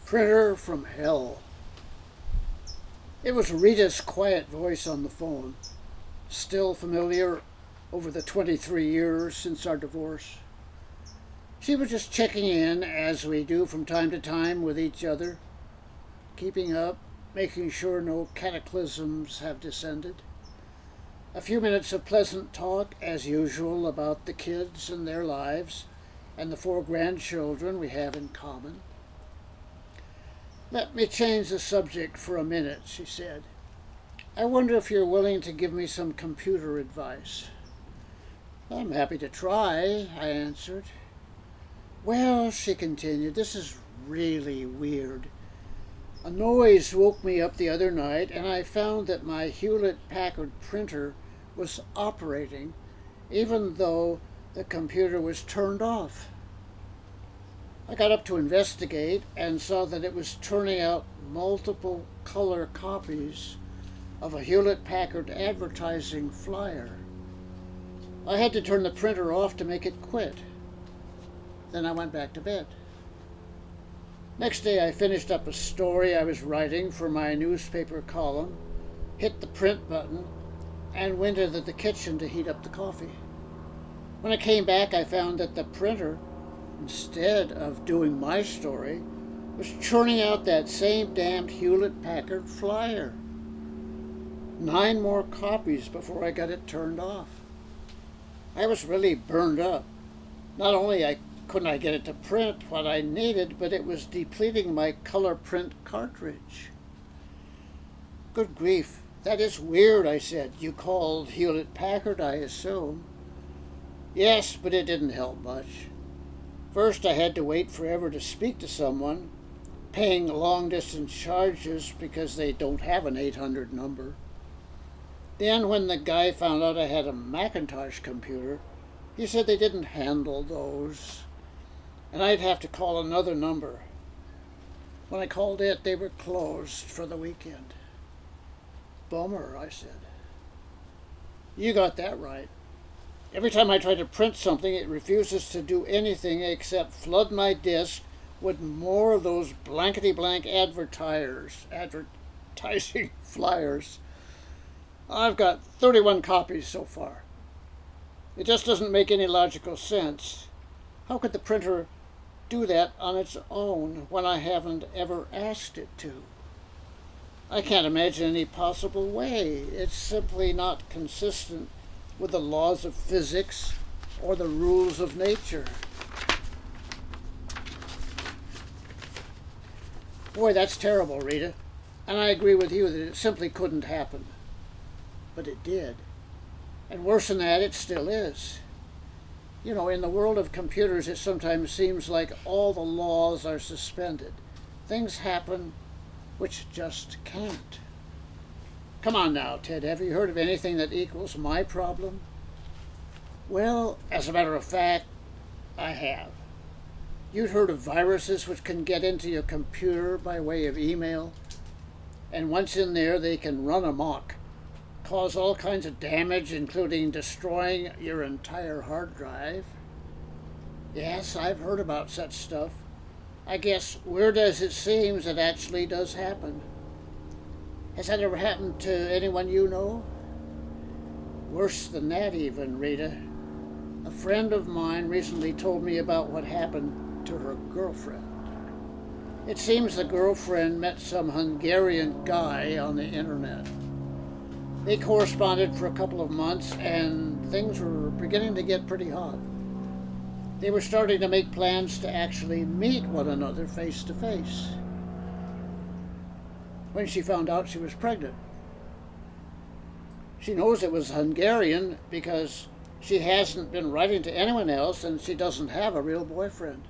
Printer from hell. It was Rita's quiet voice on the phone, still familiar over the 23 years since our divorce. She was just checking in, as we do from time to time with each other, keeping up, making sure no cataclysms have descended. A few minutes of pleasant talk, as usual, about the kids and their lives, and the 4 grandchildren we have in common. "Let me change the subject for a minute," she said. "I wonder if you're willing to give me some computer advice." "I'm happy to try," I answered. "Well," she continued, "this is really weird. A noise woke me up the other night, and I found that my Hewlett-Packard printer was operating, even though the computer was turned off. I got up to investigate and saw that it was turning out multiple color copies of a Hewlett-Packard advertising flyer. I had to turn the printer off to make it quit. Then I went back to bed. Next day I finished up a story I was writing for my newspaper column, hit the print button, and went into the kitchen to heat up the coffee. When I came back, I found that the printer, instead of doing my story, was churning out that same damned Hewlett-Packard flyer. 9 more copies before I got it turned off. I was really burned up. Not only couldn't I get it to print what I needed, but it was depleting my color print cartridge. "Good grief, that is weird," I said. "You called Hewlett-Packard, I assume." "Yes, but it didn't help much. First, I had to wait forever to speak to someone, paying long-distance charges because they don't have an 800 number. Then, when the guy found out I had a Macintosh computer, he said they didn't handle those, and I'd have to call another number. When I called it, they were closed for the weekend." "Bummer," I said. "You got that right. Every time I try to print something, it refuses to do anything except flood my disk with more of those blankety-blank advertising flyers. I've got 31 copies so far. It just doesn't make any logical sense. How could the printer do that on its own when I haven't ever asked it to? I can't imagine any possible way. It's simply not consistent with the laws of physics or the rules of nature." "Boy, that's terrible, Rita. And I agree with you that it simply couldn't happen. But it did. And worse than that, it still is. You know, in the world of computers, it sometimes seems like all the laws are suspended. Things happen which just can't. Come on now, Ted, have you heard of anything that equals my problem?" "Well, as a matter of fact, I have. You'd heard of viruses which can get into your computer by way of email, and once in there they can run amok, cause all kinds of damage, including destroying your entire hard drive?" "Yes, I've heard about such stuff. I guess, weird as it seems, it actually does happen. Has that ever happened to anyone you know?" "Worse than that even, Rita. A friend of mine recently told me about what happened to her girlfriend. It seems the girlfriend met some Hungarian guy on the internet. They corresponded for a couple of months, and things were beginning to get pretty hot. They were starting to make plans to actually meet one another face to face. When she found out she was pregnant. She knows it was Hungarian because she hasn't been writing to anyone else, and she doesn't have a real boyfriend.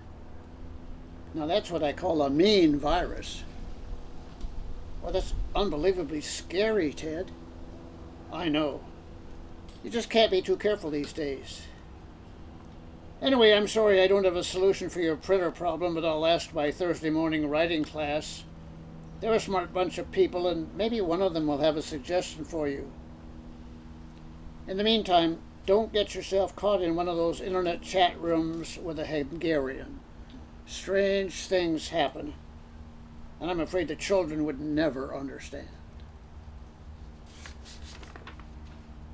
Now that's what I call a mean virus." "Well, that's unbelievably scary, Ted." "I know. You just can't be too careful these days. Anyway, I'm sorry I don't have a solution for your printer problem, but I'll ask my Thursday morning writing class. They're a smart bunch of people, and maybe one of them will have a suggestion for you. In the meantime, don't get yourself caught in one of those internet chat rooms with a Hungarian. Strange things happen. and I'm afraid the children would never understand.